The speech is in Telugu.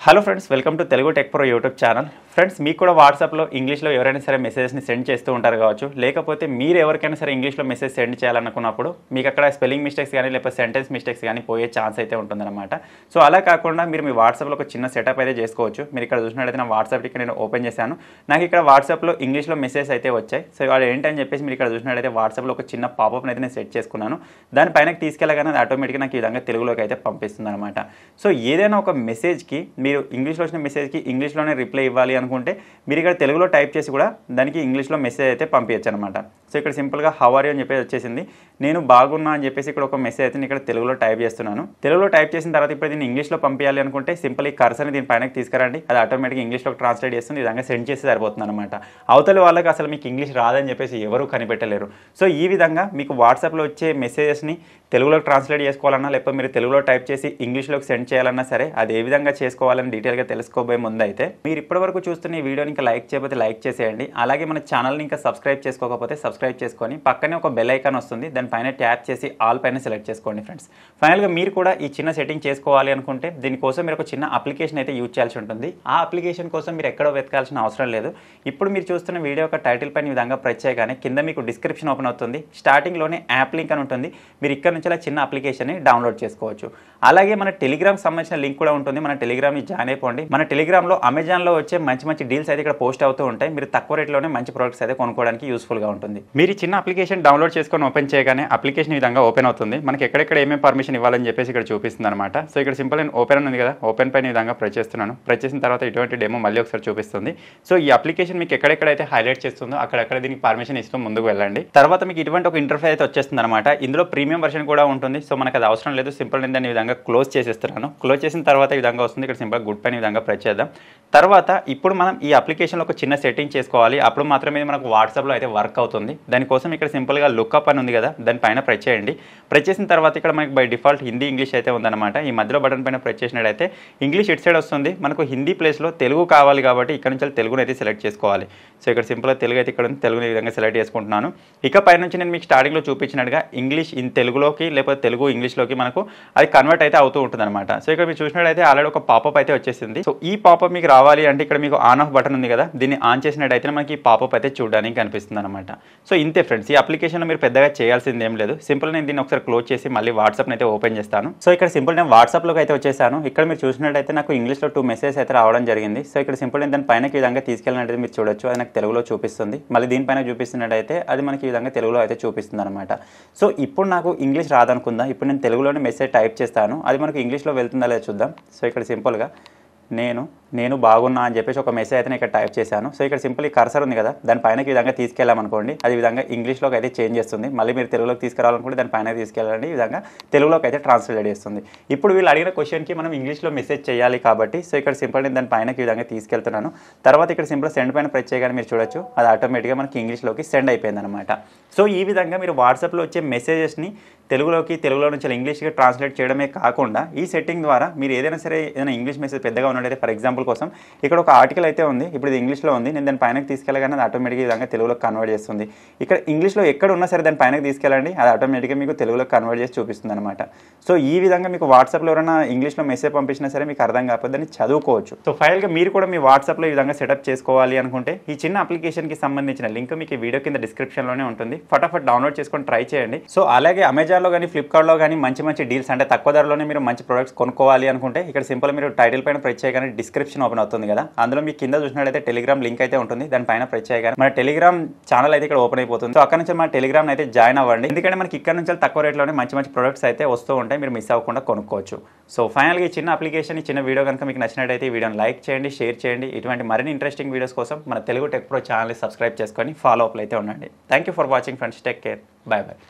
Hello friends, welcome to Telugu tech pro YouTube channel. Friends, మీకు కూడా వాట్సాప్లో ఇంగ్లీష్లో ఎవరైనా సరే మెసేజ్ని సెండ్ చేస్తూ ఉంటారు కావచ్చు, లేకపోతే మీరు ఎవరికైనా సరే ఇంగ్లీష్లో మెసేజ్ సెండ్ చేయాలనుకున్నప్పుడు మీకు అక్కడ స్పెల్లింగ్ మిస్టేక్స్ కానీ లేకపోతే సెంటెన్స్ మిస్టేక్స్ కానీ పోయే ఛాన్స్ అయితే ఉంటుందన్నమాట. సో అలా కాకుండా మీరు మీ వాట్సాప్లో ఒక చిన్న సెటప్ అయితే చేసుకోవచ్చు. మీరు ఇక్కడ చూసినట్టయితే నా వాట్సాప్ ఇక్కడ నేను ఓపెన్ చేశాను. నాకు ఇక్కడ వాట్సాప్లో ఇంగ్లీష్లో మెసేజ్ అయితే వచ్చాయి. సో అది ఏంటని చెప్పేసి మీరు ఇక్కడ చూసినట్టయితే వాట్సాప్లో ఒక చిన్న పాపప్ని అయితే నేను సెట్ చేసుకున్నాను. దానిపైనకి తీసుకెళ్ళగానే అది ఆటోమేటిక్గా నాకు ఈ విధంగా తెలుగులోకి అయితే పంపిస్తుంది అనమాట. సో ఏదైనా ఒక మెసేజ్కి మీరు ఇంగ్లీష్లో వచ్చిన మెసేజ్కి ఇంగ్లీష్లోనే రిప్లై ఇవ్వాలి అనుకుంటే మీరు ఇక్కడ తెలుగులో టైప్ చేసి కూడా దానికి ఇంగ్లీష్లో మెసేజ్ అయితే పంపించచ్చు అనమాట. సో ఇక్కడ సింపుల్గా హౌ ఆర్ యూ అని చెప్పేసి వచ్చేసింది. నేను బాగున్నా అని చెప్పేసి ఇక్కడ ఒక మెసేజ్ అయితే ఇక్కడ తెలుగులో టైప్ చేస్తున్నాను. తెలుగులో టైప్ చేసిన తర్వాత ఇప్పుడు దీన్ని ఇంగ్లీష్లో పంపించాలి అనుకుంటే సింపుల్ ఈ కర్సర్ని దీని పైనకి తీసుకురండి. అది ఆటోమేటిక్గా ఇంగ్లీష్లో ట్రాన్స్లేట్ చేస్తుంది. ఈ విధంగా సెండ్ చేసి సరిపోతుంది అనమాట. అవతల వాళ్ళకి అసలు మీకు ఇంగ్లీష్ రాదని చెప్పేసి ఎవరు కనిపెట్టలేరు. సో ఈ విధంగా మీకు వాట్సాప్లో వచ్చే మెసేజెస్ని తెలుగులోకి ట్రాన్స్లేట్ చేసుకోవాలన్నా లేకపోతే మీరు తెలుగులో టైప్ చేసి ఇంగ్లీష్లోకి సెండ్ చేయాలన్నా సరే అది ఏ విధంగా చేసుకోవాలని డీటెయిల్గా తెలుసుకోబోయే ముందు అయితే మీరు ఇప్పటివరకు చూస్తున్న ఈ వీడియోని ఇంకా లైక్ చేయకపోతే లైక్ చేసేయండి. అలాగే మన ఛానల్ని ఇంకా సబ్స్క్రైబ్ చేసుకోకపోతే సబ్స్క్రైబ్ చేసుకొని పక్కనే ఒక బెల్ ఐకాన్ వస్తుంది, దానిపైన ట్యాప్ చేసి ఆల్ పైన సెలెక్ట్ చేసుకోండి ఫ్రెండ్స్. ఫైనల్గా మీరు కూడా ఈ చిన్న సెట్టింగ్ చేసుకోవాలి అనుకుంటే దీనికోసం మీరు ఒక చిన్న అప్లికేషన్ అయితే యూజ్ చేయాల్సి ఉంటుంది. ఆ అప్లికేషన్ కోసం మీరు ఎక్కడో వెతకాల్సిన అవసరం లేదు. ఇప్పుడు మీరు చూస్తున్న వీడియో యొక్క టైటిల్ పైన ఈ విధంగా ప్రెస్ చేయగానే కింద మీకు డిస్క్రిప్షన్ ఓపెన్ అవుతుంది. స్టార్టింగ్లోనే యాప్ లింక్ అని ఉంటుంది. మీరు ఇక్కడ నుంచి చిన్న అప్లికేషన్ని డౌన్లోడ్ చేసుకోవచ్చు. అలాగే మన టెలిగ్రామ్ సంబంధించిన లింక్ కూడా ఉంటుంది. మన టెలిగ్రామ్ని జాయిన్ అయిపోండి. మన టెలిగ్రామ్లో అమెజాన్లో వచ్చే మంచి మంచి డీల్స్ అయితే ఇక్కడ పోస్ట్ అవుతూ ఉంటాయి. మీరు తక్కువ రేట్లోనే మంచి ప్రొడక్ట్స్ అయితే కొనుక్కోవడానికి యూస్ఫుల్గా ఉంటుంది. మీరు ఈ చిన్న అప్లికేషన్ డౌన్లోడ్ చేసుకొని ఓపెన్ చేయగానే అప్లికేషన్ ఈ విధంగా ఓపెన్ అవుతుంది. మనకి ఎక్కడెక్కడ ఏమేమి పర్మిషన్ ఇవ్వాలని చెప్పేసి ఇక్కడ చూపిస్తుంది అనమాట. సో ఇక్కడ సింపుల్ నేను ఓపెన్ ఉంది కదా, ఓపెన్ పైన ఈ విధంగా ప్రెస్ చేస్తున్నాను. ప్రెస్ చేసిన తర్వాత ఇటువంటి డెమో మళ్ళీ ఒకసారి చూపిస్తుంది. సో ఈ అప్లికేషన్ మీకు ఎక్కడెక్కడైతే హైలైట్ చేస్తుందో అక్కడక్కడ దీనికి పర్మిషన్ ఇస్తూ ముందుకు వెళ్ళండి. తర్వాత మీకు ఇటువంటి ఒక ఇంటర్ఫేస్ అయితే వచ్చేస్తుంది అనమాట. ఇందులో ప్రీమియం వర్షన్ కూడా ఉంటుంది. సో మనకు అది అవసరం లేదు. సింపుల్ నేను దాన్ని ఈ విధంగా క్లోజ్ చేసేస్తున్నాను. క్లోజ్ చేసిన తర్వాత ఈ విధంగా వస్తుంది. ఇక్కడ సింపుల్ గుడ్ పైన ఈ విధంగా ప్రెస్ చేద్దాం. తర్వాత ఇప్పుడు మనం ఈ అప్లికేషన్లో ఒక చిన్న సెట్టింగ్ చేసుకోవాలి. అప్పుడు మాత్రమే మనకు వాట్సాప్లో అయితే వర్క్ అవుతుంది. దానికోసం ఇక్కడ సింపుల్గా లుక్అప్ అని ఉంది కదా, దానిపైన ప్రెస్ చేయండి. ప్రెస్ చేసిన తర్వాత ఇక్కడ మనకి బై డిఫాల్ట్ హిందీ ఇంగ్లీష్ అయితే ఉందన్నమాట. ఈ మధ్యలో బటన్ పైన ప్రెస్ చేసినట్టయితే ఇంగ్లీష్ ఇటు సైడ్ వస్తుంది. మనకు హిందీ ప్లేస్లో తెలుగు కావాలి కాబట్టి ఇక్కడ నుంచి తెలుగుని అయితే సెలెక్ట్ చేసుకోవాలి. సో ఇక్కడ సింపుల్గా తెలుగు అయితే ఇక్కడ ఉంది. తెలుగుని ఈ విధంగా సెలెక్ట్ చేసుకుంటున్నాను. ఇక పై నుంచి నేను మీకు స్టార్టింగ్లో చూపించినట్టుగా ఇంగ్లీష్ ఇన్ తెలుగులోకి లేకపోతే తెలుగు ఇంగ్లీష్లోకి మనకు అది కన్వర్ట్ అయితే అవుతూ ఉంటుంది అనమాట. సో ఇక్కడ మీరు చూసినట్టయితే ఆల్రెడీ ఒక పాపప్ అయితే వచ్చేసింది. సో ఈ పాపప్ మీకు రావాలి అంటే ఇక్కడ మీకు ఆన్ ఆఫ్ బటన్ ఉంది కదా, దీన్ని ఆన్ చేసినట్టయితే మనకి ఈ పాపప్ అయితే చూడడానికి కనిపిస్తుంది అనమాట. సో ఇంతే ఫ్రెండ్స్, ఈ అప్లికేషన్లో మీరు పెద్దగా చేయాల్సింది ఏం లేదు. సింపుల్ నేను దీన్ని ఒకసారి క్లోజ్ చేసి మళ్ళీ వాట్సాప్ని అయితే ఓపెన్ చేస్తాను. సో ఇక్కడ సింపుల్ నేను వాట్సాప్లోకి అయితే వచ్చేసాను. ఇక్కడ మీరు చూసినట్టయితే నాకు ఇంగ్లీష్లో 2 మెసేజ్ అయితే రావడం జరిగింది. సో ఇక్కడ సింపుల్ నేను దాని పైనకి ఈ విధంగా తీసుకెళ్ళినట్టయితే మీరు చూడొచ్చు, అది నాకు తెలుగులో చూపిస్తుంది. మళ్ళీ దీనిపైన చూపిస్తున్నట్టయితే అది మనకి ఈ విధంగా తెలుగులో అయితే చూపిస్తుంది అనమాట. సో ఇప్పుడు నాకు ఇంగ్లీష్ రాదనుకుందాం. ఇప్పుడు నేను తెలుగులోనే మెసేజ్ టైప్ చేస్తాను. అది మనకు ఇంగ్లీష్లో వెళ్తుందా లేదా చూద్దాం. సో ఇక్కడ సింపుల్గా నేను బాగున్నా అని చెప్పేసి ఒక మెసేజ్ అయితే ఇక్కడ టైప్ చేశాను. సో ఇక్కడ సింపుల్ ఈ కర్సర్ ఉంది కదా, దానిపైన ఈ విధంగా తీసుకెళ్ళామనుకోండి, అది విధంగా ఇంగ్లీష్లోకి అయితే చేంజ్ చేస్తుంది. మళ్ళీ మీరు తెలుగులోకి తీసుకురావాలనుకుంటే దానిపైన తీసుకెళ్ళండి, ఈ విధంగా తెలుగులోకి అయితే ట్రాన్స్లేట్ చేస్తుంది. ఇప్పుడు వీళ్ళు అడిగిన క్వశ్చన్కి మనం ఇంగ్లీష్లో మెసేజ్ చేయాలి కాబట్టి సో ఇక్కడ సింపుల్ నేను దానిపైన ఈ విధంగా తీసుకెళ్తున్నాను. తర్వాత ఇక్కడ సింపుల్ సెండ్ పైన ప్రెస్ చేయగానే మీరు చూడొచ్చు, అది ఆటోమేటిక్గా మనకి ఇంగ్లీష్లోకి సెండ్ అయిపోయింది అనమాట. సో ఈ విధంగా మీరు వాట్సాప్లో వచ్చే మెసేజెస్ని తెలుగులో నుంచి ఇంగ్లీష్కి ట్రాన్స్లేట్ చేయడమే కాకుండా ఈ సెట్టింగ్ ద్వారా మీరు ఏదైనా సరే ఏదైనా ఇంగ్లీష్ మెసేజ్ పెద్దగా ఉన్నట్టయితే ఫర్ ఎగ్జాంపుల్ కోసం ఇక్కడ ఒక ఆర్టికల్ అయితే ఉంది. ఇప్పుడు ఇది ఇంగ్లీష్లో ఉంది. నేను దాని పైనకి తీసుకెళ్ళగానే అది ఆటోమేటిక్గా ఈ విధంగా తెలుగులోకి కన్వర్ట్ చేస్తుంది. ఇక్కడ ఇంగ్లీష్లో ఎక్కడ ఉన్నా సరే దాని పైనకి తీసుకెళ్ళండి, అది ఆటోమేటిక్గా మీకు తెలుగులోకి కన్వర్ట్ చేసి చూపిస్తుంది అనమాట. సో ఈ విధంగా మీకు వాట్సాప్లో ఎవరైనా ఇంగ్లీష్లో మెసేజ్ పంపించినా సరే మీకు అర్థం కాకపోతే దాన్ని చదువుకోవచ్చు. సో ఫైనల్గా మీరు కూడా మీ వాట్సాప్లో ఈ విధంగా సెటప్ చేసుకోవాలి అనుకుంటే ఈ చిన్న అప్లికేషన్కి సంబంధించిన లింక్ మీకు ఈ వీడియో కింద డిస్క్రిప్షన్లోనే ఉంటుంది. ఫటాఫట్ డౌన్లోడ్ చేసుకొని ట్రై చేయండి. సో అలాగే అమెజాన్లో కానీ ఫ్లిప్కార్ట్లో కానీ మంచి మంచి డీల్స్ అంటే తక్కువ ధరలోనే మీరు మంచి ప్రొడక్ట్స్ కొనుక్కోవాలి అనుకుంటే ఇక్కడ సింపుల్ మీరు టైటిల్ పైన ప్రెస్ చేయగానే డిస్క్రిప్షన్ ఓపెన్ అవుతుంది కదా, అందులో మీకు కింద చూసినట్లయితే టెలిగ్రామ్ లింక్ అయితే ఉంటుంది. దానిపైన ప్రెస్ చేయగానే మన టెలిగ్రామ్ ఛానల్ అయితే ఇక్కడ ఓపెన్ అయిపోతుంది. సో అక్కడ నుంచి మన టెలిగ్రామ్ అయితే జాయిన్ అవ్వండి. ఎందుకంటే మనకి ఇక్కడ నుంచి తక్కువ రేట్లోనే మంచి మంచి ప్రొడక్ట్స్ అయితే వస్తూ ఉంటాయి, మీరు మిస్ అవ్వకుండా కొనుక్కోవచ్చు. సో ఫైనల్గా ఈ చిన్న అప్లికేషన్ ఈ చిన్న వీడియో కనుక మీకు నచ్చినట్టయితే ఈ వీడియోని లైక్ చేయండి, షేర్ చేయండి. ఇటువంటి మరిన్ని ఇంట్రెస్టింగ్ వీడియోస్ కోసం మన తెలుగు టెక్ ప్రో ఛానల్ని సబ్స్క్రైబ్ చేసుకొని ఫాలో అప్లో అయితే ఉండండి. Thank you for watching friends. Take care. Bye bye.